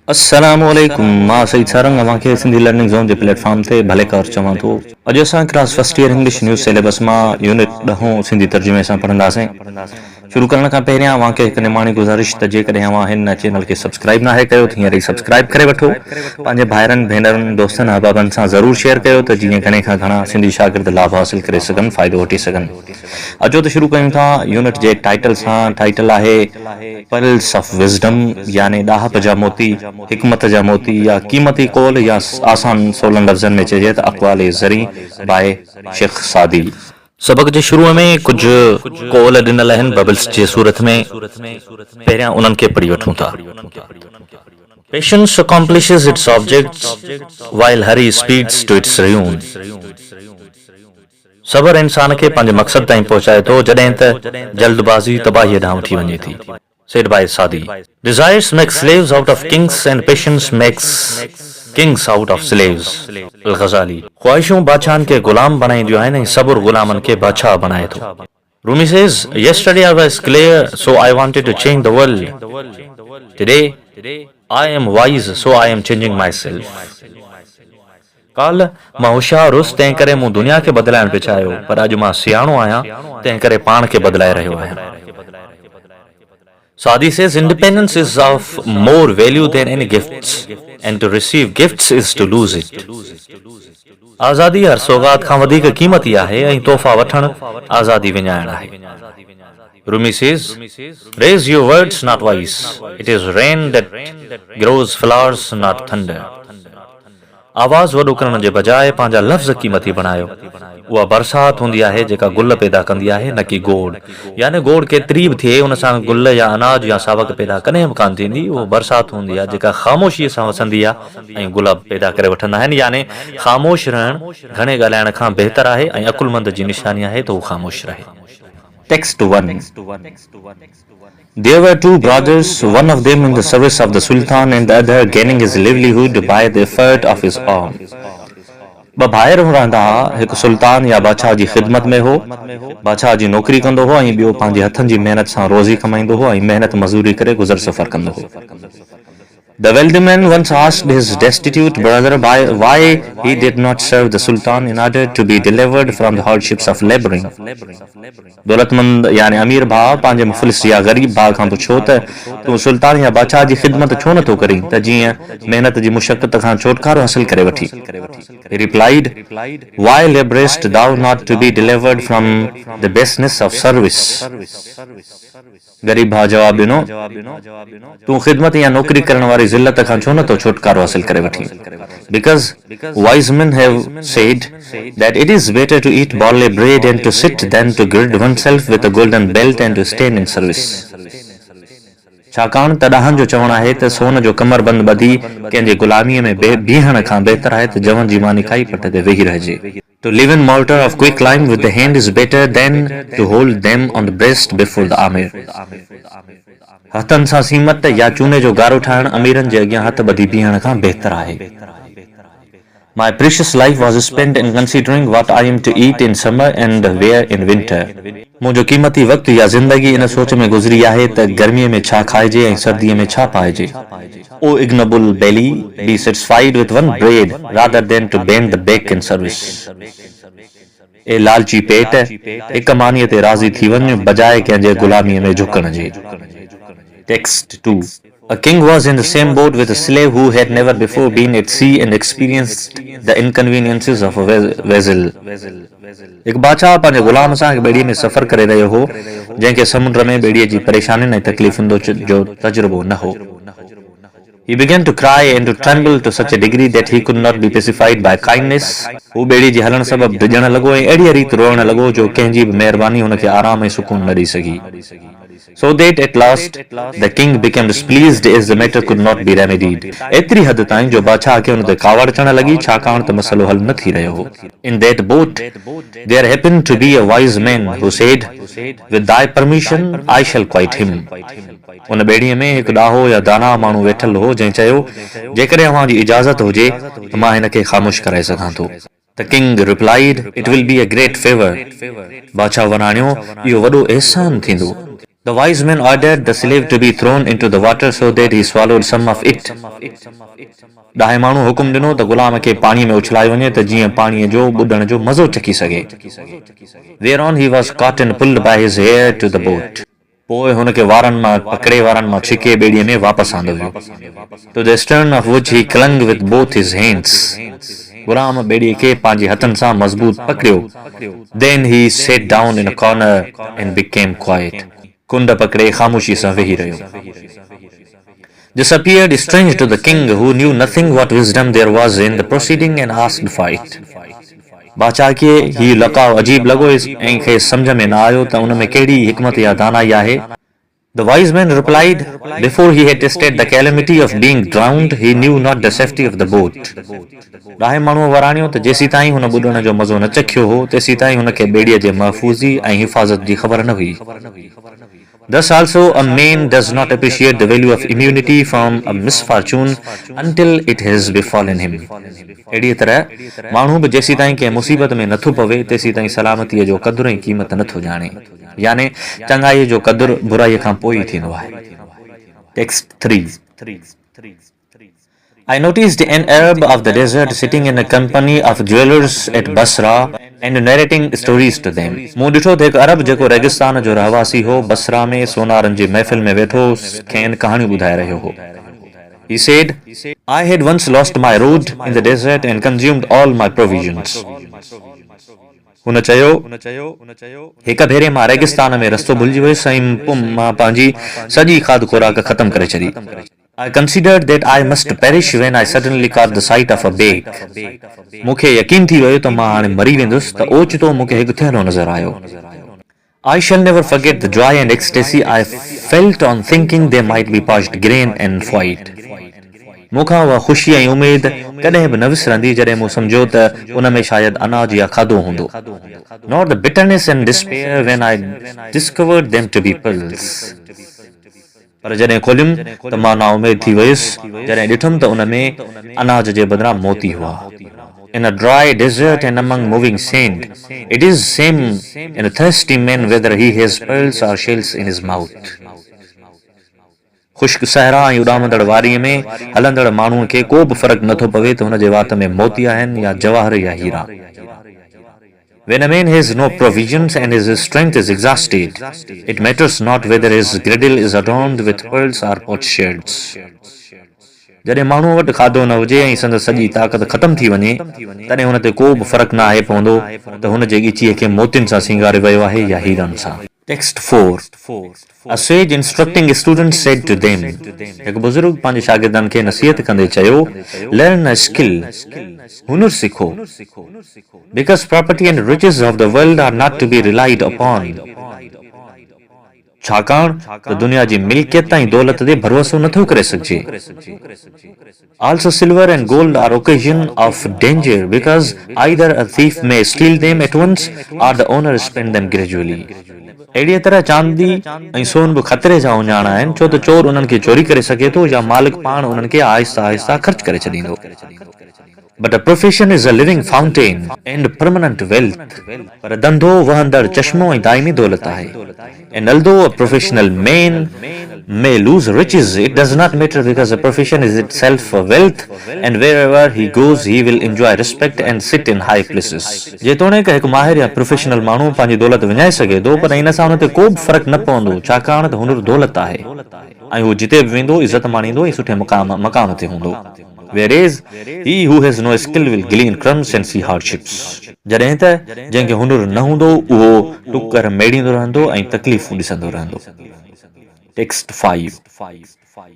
अस्सलामुअलैकुम मां Saeed Sarang अवांखे Sindhi learning zone जे platform ते भले कार चवां थो। अॼु असां class first year English news syllabus मां यूनिट 10 सिंधी तर्जुमे सां पढ़ंदासीं। शुरू करण खां पहिरियां अवांखे हिकु निमाणी गुज़ारिश त जेकॾहिं अवां हिन चैनल खे सब्सक्राइब नाहे कयो त हींअर ई सब्सक्राइब करे वठो, पंहिंजे भाइरनि भेनरनि दोस्तनि अहबाबनि सां ज़रूरु शेयर कयो त जीअं घणे खां घणा सिंधी शागिर्द लाभ हासिल करे सघनि, फ़ाइदो वठी सघनि। अचो त शुरू कयूं था यूनिट जे टाइटल सां। टाइटल आहे पर्ल्स ऑफ विज़डम यानी ॾाहप जा मोती, हिकमत जा मोती या क़ीमती कौल या आसान सोलह लफ़्ज़नि में चइजे त अक़वाल ज़री बाय शेख सादी। सबक जे शुरू में कुछ कौल ॾिनल आहिनि बबल्स जे सूरत में, पहिरियां उन्हनि खे पढ़ी वठूं था। Patience accomplishes its objects while hurry speeds to its ruin. सबर इंसान खे पंहिंजे मक़सद ताईं पहुचाए थो जॾहिं त जल्दबाज़ी तबाही ॾांहुं थी वञे थी। Said by Sadi. Desires make slaves out of kings and patience makes kings out of slaves. Al-Ghazali. ख्वाहिशूं बादशाहनि खे गुलाम बनाईंदियूं आहिनि ऐं सब्र गुलामनि खे बादशाह बनाए थो। Rumi says, yesterday I was clear, so I wanted to change the world. Today I am wise, so I am changing myself. काल मां होशियार हुउसि तंहिं करे मूं दुनिया खे बदिलाइण पिए चाहियो, पर अॼु मां सियाणो आहियां तंहिं करे पाण खे बदिलाए रहियो आहियां। Sadi says independence is of more value than any gifts, and to receive gifts is to lose it. आज़ादी हर सौगात खां वधीक क़ीमती आहे ऐं तोहफ़ा वठणु आज़ादी विञाइण आहे। Rumi says, raise your words, not voice. It is rain that grows flowers, not thunder. आवाज़ वॾो करण जे बजाए पंहिंजा लफ़्ज़ क़ीमती बणायो। उहा बरसात हूंदी आहे जेका गुल पैदा कंदी आहे, न कि गोड़। यानी गोड़ केतिरी बि थिए उन सां गुल या अनाज या सावक पैदा कॾहिं बि कान थींदी। उहा बरसात हूंदी आहे जेका ख़ामोशीअ सां वसंदी आहे ऐं गुल पैदा करे वठंदा आहिनि। यानी ख़ामोश रहणु घणे ॻाल्हाइण खां बहितर आहे ऐं अकुलमंद जी निशानी आहे त उहो ख़ामोश रहे। Text 1. There were two brothers, one of them in the service of the Sultan and the other gaining his livelihood by the effort of his own. ॿ भाइर रहंदा हुआ, हिकु सुल्तान या बादशाह जी ख़िदमत में हो, बादशाह जी नौकरी कंदो हो ऐं ॿियो पंहिंजे हथनि जी महिनत सां रोज़ी कमाईंदो हो ऐं महिनत मज़ूरी करे गुज़र सफ़र कंदो हो। The wealthy man once asked his destitute brother why he did not serve the Sultan in order to be delivered from the hardships of laboring. दौलतमंद यानी अमीर भाउ पंहिंजे मुफ़लिस या ग़रीब भाउ खां पुछियो त तूं सुल्तान या बादशाह जी ख़िदमत छो नथो करीं त जीअं महिनत जी मुशक़त खां छुटकारो हासिल करे वठी। He replied, why laborest thou not to be delivered from the baseness of service? ग़रीब भाउ जवाब ॾिनो, तूं ख़िदमत या नौकरी करण वारी ज़िल्लत खां छो नथो छुटकारो हासिल करे वठी? Because wise men have said that it is better to eat barley bread and to sit than to gird oneself with a golden belt and to stand in service. छाकाणि त ॾाहनि जो चवणु आहे त सोन जो कमरबंद ॿधी कंहिंजे ग़ुलामीअ में बीहण खां बहितर आहे त जवन जी मानी खाई पट ते वेही रहिजे। To live in mortar of quick lime with the hand is better than to hold them on the breast before the Amir. हथनि सां सीमत या चूने जो गारो ठाहिण अमीरनि जे अॻियां हथ ॿधी बीहण खां बहितर आहे। My precious life was spent in considering what I am to eat in summer and wear in winter. मुंहिंजो क़ीमती वक़्तु या ज़िंदगी इन सोच में गुज़री आहे त गर्मीअ में छा खाइजे ऐं सर्दीअ में छा पाइजे। O ignoble belly, be satisfied with one bread rather than to bend the back in service. ए लालची पेट, हिक मानीअ ते राज़ी थी वञ बजाए कंहिंजे ग़ुलामीअ में झुकण जे। Text 2. A king was in the same boat with a slave who had never before been at sea and experienced the inconveniences of a vessel. एक बादशाह पंहिंजे ग़ुलाम सां ॿेड़ीअ में सफ़र करे रहियो हो जंहिंखे समुंड में ॿेड़ीअ जी परेशानियुनि ऐं तकलीफ़ुनि जो तजुर्बो न हो। He began to cry and to tremble to such a degree that he could not be pacified by kindness. हू ॿेड़ी जे हलण सबबि डिॼण लॻो ऐं अहिड़ीअ रीति रोअण लॻो जो कंहिंजी बि महिरबानी हुनखे आराम ऐं सुकून न ॾेई सघी। So that at last the king became displeased as the matter could not be remedied. एतिरी हद ताईं जो बादशाह खे हुन ते कावड़ अचण लॻी छाकाणि त मसइलो हल न थी रहियो हो। In that boat there happened to be a wise man who said, with thy permission I shall quiet him. उन ॿेड़ीअ में हिकु ॾाहो या दाना माण्हू वेठल हो जंहिं चयो, जेकॾहिं अव्हां जी इजाज़त हुजे त मां हिन खे ख़ामोश कराए सघां थो। The king replied, it will be a great favor. बादशाह वणाणियो, इहो वॾो एहसान थींदो। The wise man ordered the slave to be thrown into the water so that he swallowed some of it. ॾाहे माण्हू हुकुम ॾिनो त गुलाम खे पाणीअ में उछलायो वञे त जीअं पाणीअ जो ॿुॾण जो मज़ो चखी सघे. Whereon he was caught and pulled by his hair to the boat. पोइ हुन खे वारनि मां पकड़े वारनि मां छिके ॿेड़ीअ में वापसि आंदो वियो. To the stern of which he clung with both his hands. गुलाम ॿेड़ीअ खे पंहिंजे हथनि सां मज़बूत पकड़ियो. Then he sat down in a corner and became quiet. कुंड पकड़े ख़ामोशी सां वेही रहियो. This appeared strange to the king, who knew nothing what wisdom there was in the proceeding, and asked for it. बादशाह खे ही लकाउ अजीब लॻो ऐं खे सम्झ में न आयो त उन में कहिड़ी हिकमत या दानाई आहे. The wise man replied, before he had tasted the calamity of being drowned, he knew not the safety of the boat. ॾाहे माण्हूअ वराणियो त जेसीं ताईं हुन ॿुॾण जो मज़ो न चखियो हो तेसीं ताईं हुन खे ॿेड़ीअ जे महफ़ूज़ी ऐं हिफ़ाज़त जी ख़बर न हुई. Thus also a man does not appreciate the value of immunity from a misfortune until it has befallen him. अहिड़ीअ तरह माण्हू बि जेसीं ताईं कंहिं मुसीबत में नथो पवे तेसीं ताईं सलामतीअ जो क़दुरु ऐं क़ीमत नथो ॼाणे. याने चङाईअ जो क़दुरु बुराईअ खां पोइ ई थींदो आहे. Text 3. I noticed an Arab of the desert sitting in a company of jewelers at Basra and narrating stories to them. मूं ॾिठो त हिकु अरब जेको रेगिस्तान जो रहवासी हो बसरा में सोनारनि जी महफ़िल में वेठो खेनि कहाणियूं ॿुधाए रहियो हो. He said, I had once lost my road in the desert and consumed all my provisions. हुन चयो हिकु भेरे मां रेगिस्तान में रस्तो भुलिजी वियुसि ऐं मां पंहिंजी सॼी खाध खुराक ख़तम करे छॾी. I considered that I must perish when I suddenly caught the sight of a bag. मूंखे यकीन थी वियो त मां हाणे मरी वेंदुसि त ओचितो मूंखे हिकु थेलो नज़र आयो. I shall never forget the joy and ecstasy I felt on thinking they might be parched grain and void. मूंखां उहा ख़ुशी ऐं उमेद कॾहिं बि न विसरंदी जॾहिं मूं सम्झो त उन में शायदि अनाज या खाधो हूंदो. Nor the bitterness and despair when I discovered them to be pearls. पर जॾहिं खोलियुमि त मां ना उमेद थी वियुसि जॾहिं ॾिठुमि त उन में अनाज जे बदिरां मोती हुआ. In a dry desert and among moving sand, it is same in a thirsty man whether he has pearls or shells in his mouth. ख़ुश्क सहरा ऐं उॾामंदड़ वारीअ में हलंदड़ माण्हूअ खे को बि फ़र्क़ु नथो पवे त हुन जे वात में मोती आहिनि या जवाहर या हीरा. When a man has no provisions and his strength is exhausted, it matters not whether his girdle is adorned with pearls or potsherds. जॾहिं माण्हू वटि खाधो न हुजे ऐं संदसि सॼी ताक़त ख़तम थी वञे तॾहिं हुन ते को बि फ़र्क़ु न आहे पवंदो त हुन जे ॻिचीअ खे मोतियुनि सां सींगारियो वियो आहे या हीरनि सां. Text 4. A sage instructing students said to them. एक बुजुर्ग पंहिंजे शागिर्दनि खे नसीहत कंदे चयो, learn a skill, हुनुर सिखो. Because property and riches of the world are not to be relied upon. छाकाणि त दुनिया जी मिल्कियत ऐं दौलत ते भरोसो नथो करे सघिजे. Also silver and gold are occasion of danger because either a thief may steal them at once or the owner spend them gradually. अहिड़ीअ तरह चांदी ऐं सोन बि ख़तरे जा उञाण आहिनि छो त चोर उन्हनि खे चोरी करे सघे थो या मालिक पाण उन्हनि खे आहिस्ता आहिस्ता ख़र्च करे छॾींदो. But a profession is a living fountain and permanent wealth. पर धंधो वहंदड़ चश्मो ऐं दाइमी दौलत आहे. And although a professional man may lose riches, it does not matter because a profession is itself a wealth, and wherever he goes, he will enjoy respect and sit in high places. जेतोणीकि हिकु माहिर या professional माण्हू पंहिंजी दौलत विञाए सघे थो पर इन सां हुन ते को बि फ़र्क़ु न पवंदो छाकाणि त हुनर दौलत आहे ऐं हू जिते बि वेंदो इज़त माणींदो ऐं सुठे मकाम ते हूंदो. Whereas he who has no skill will glean crumbs and see hardships. जॾहिं त जंहिंखे हुनुर न हूंदो उहो टुकर मेड़ींदो रहंदो ऐं तकलीफ़ूं ॾिसंदो रहंदो. Text 5.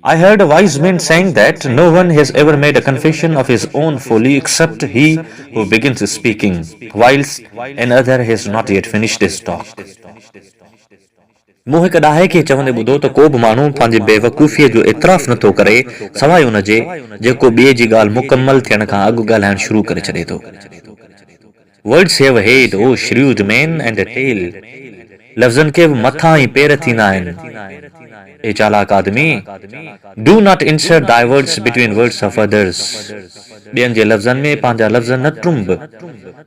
I heard a wise man saying that no one has ever made a confession of his own folly except he who begins speaking, whilst another has not yet finished his talk. मूं हिकु ॾाहे खे चवंदे ॿुधो त को बि माण्हू पंहिंजी बेवकूफ़ीअ जो इतराफ़ नथो करे सवाइ उन जे जेको ॿिए जी ॻाल्हि मुकमल थियण खां अॻु ॻाल्हाइणु शुरू करे छॾे थो. Words have a head, O shrewd man, and a tail. लफ़्ज़नि खे बि मथां ऐं पेर थींदा आहिनि. ए चालाक आदमी, do not insert thy words between words of others. ॿियनि जे लफ़्ज़नि में पंहिंजा लफ़्ज़ न ट्रुंब.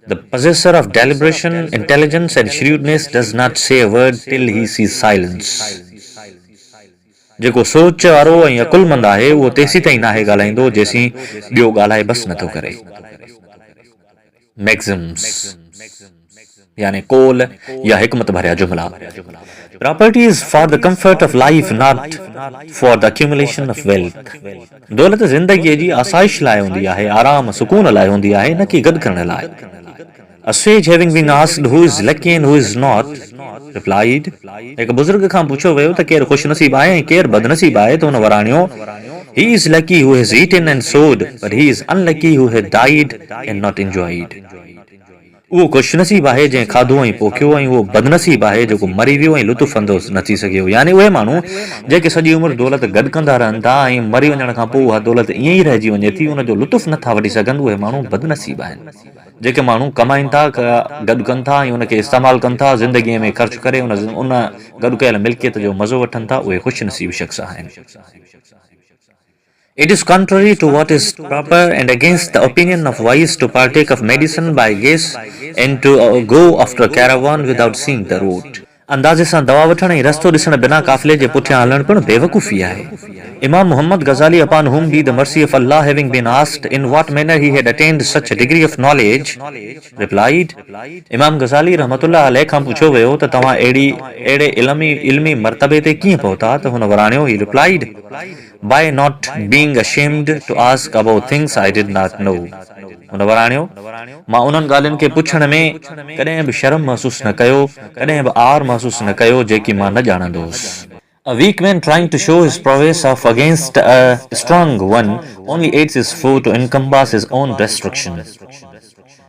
The possessor of deliberation, intelligence and shrewdness does not say a word till he sees silence. जेको सोच वारो ऐं अकुलमंद आहे उहो तेसी ताईं नाहे ॻाल्हाईंदो जेसीं ॿियो ॻाल्हाए बस नथो करे। मैक्सिम्स यानी कोल या हिकमत भरिया जुमला। Property is for the comfort of life, not for the accumulation of wealth. दौलत ज़िंदगीअ जी आसाइश लाइ हूंदी आहे, आराम सुकून लाइ हूंदी आहे, न कि गॾु करण लाइ। A sage having been asked who is lucky and who is not, replied, एक बुजुर्ग खां पुछो वियो त केरु खुशनसीब आहे ऐं केरु बदनसीब आहे, त हुन वराणियो, he is lucky who has eaten and sowed, but he is unlucky who has died and not enjoyed. उहो खुशनसीब आहे जंहिं खाधो ऐं पोखियो, ऐं उहो बदनसीब आहे जेको मरी वियो ऐं लुत्फ़ अंदोज़ न थी सघियो। यानी उहे माण्हू जेके सॼी उमिरि दौलत गॾु कंदा रहनि था ऐं मरी वञण खां पोइ उहा दौलत ईअं ई रहिजी वञे थी, उनजो लुत्फ़ नथा वठी सघनि, उहे माण्हू बदनसीब आहिनि। जेके माण्हू कमाइनि था, गॾु कनि था ऐं उनखे इस्तेमालु कनि था, ज़िंदगीअ में ख़र्च करे उन गॾु कयल मिल्कियत जो मज़ो वठनि था, उहे ख़ुशनसीब शख़्स आहिनि। It is contrary to what is proper and against the opinion of wise to partake of medicine by guess and to go after a caravan without seeing the road. अंदाज़े सां दवा वठण ऐं रस्तो ॾिसण बिना काफ़िले जे पुठियां हलण पिणु बेवकूफ़ी आहे। Imam Muhammad Ghazali, upon whom be the mercy of Allah, having been asked in what manner he had attained such a degree of knowledge, replied, Imam Ghazali रहमतुल्लाह अलैह खां पुछो वियो त तव्हां अहिड़े इल्मी मर्तबे ते कीअं पहुता, त हुन वराणियो, he replied, by not being ashamed to ask about things I did not know. हुन वराणियो, मां उन्हनि ॻाल्हियुनि खे पुछण में कॾहिं बि शर्म महसूस न कयो, कॾहिं बि आर महसूस न कयो जेकी मां न ॼाणंदो हुउसि। A weak man trying to show his prowess off against a strong one only aids his foe to encompass his own destruction.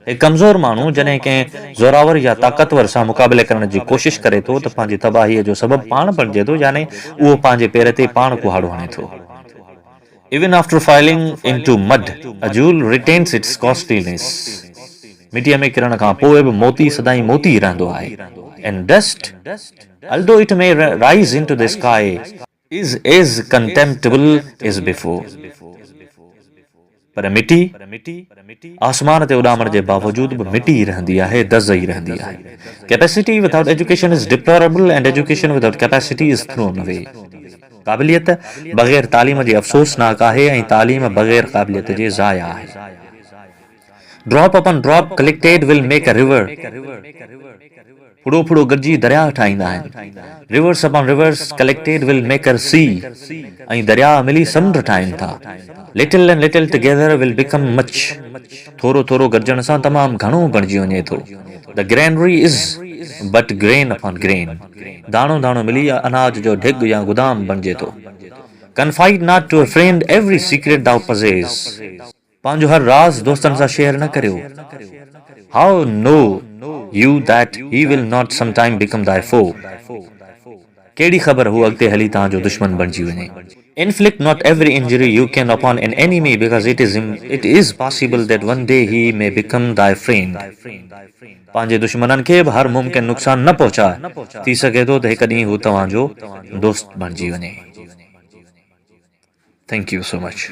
एक कमज़ोर माण्हू जॾहिं कंहिं ज़ोरावर या ताक़तवर सां मुक़ाबले करण जी कोशिश करे थो त पंहिंजी तबाहीअ जो सबबु पाण बणिजे थो, यानी उहो पंहिंजे पेर ते पाण कुहाड़ो हणे थो। Even after falling into mud, a jewel retains its costliness. मिटीअ में किरण खां पोइ बि मोती सदाईं मोती रहंदो आहे। And dust, although it may rise into the sky, is as contemptible as before. पर मिटी आसमान ते उॾामण जे बावजूद बि मिटी ई रहंदी आहे, दज़ ई रहंदी आहे। Capacity without education is deplorable and education without capacity is thrown away. क़ाबिलियत बग़ैर तालीम जे अफ़सोसनाक आहे ऐं तालीम बग़ैर क़ाबिलियत जे ज़ाया आहे। Drop upon drop collected will make a river. फुड़ो फुड़ो गॾिजी दरिया ठाहींदा आहिनि। Rivers upon rivers collected will make a sea. ऐं दरिया मिली समुंड ठाहिनि था। Little and little together will become much. थोरो थोरो गॾिजण सां तमामु घणो बणिजी वञे थो। The granary is but grain upon grain. दाणो दाणो मिली अनाज जो ढिग या गुदाम बणिजे थो। Confide not to a friend every secret thou possess. पंहिंजो हर राज़ दोस्तनि सां शेयर न करियो। How know you that he will not sometime become thy foe? केड़ी ख़बर हू अॻिते हली तव्हांजो दुश्मन बणिजी वञे। Inflict not every injury you can upon an enemy, because it is possible that one day he may become thy friend. पंहिंजे दुश्मननि खे बि हर मुमकिन नुक़सान न पहुचाए, थी सघे थो त हिकु ॾींहुं हू तव्हांजो दोस्त बणिजी वञे। Thank you so much.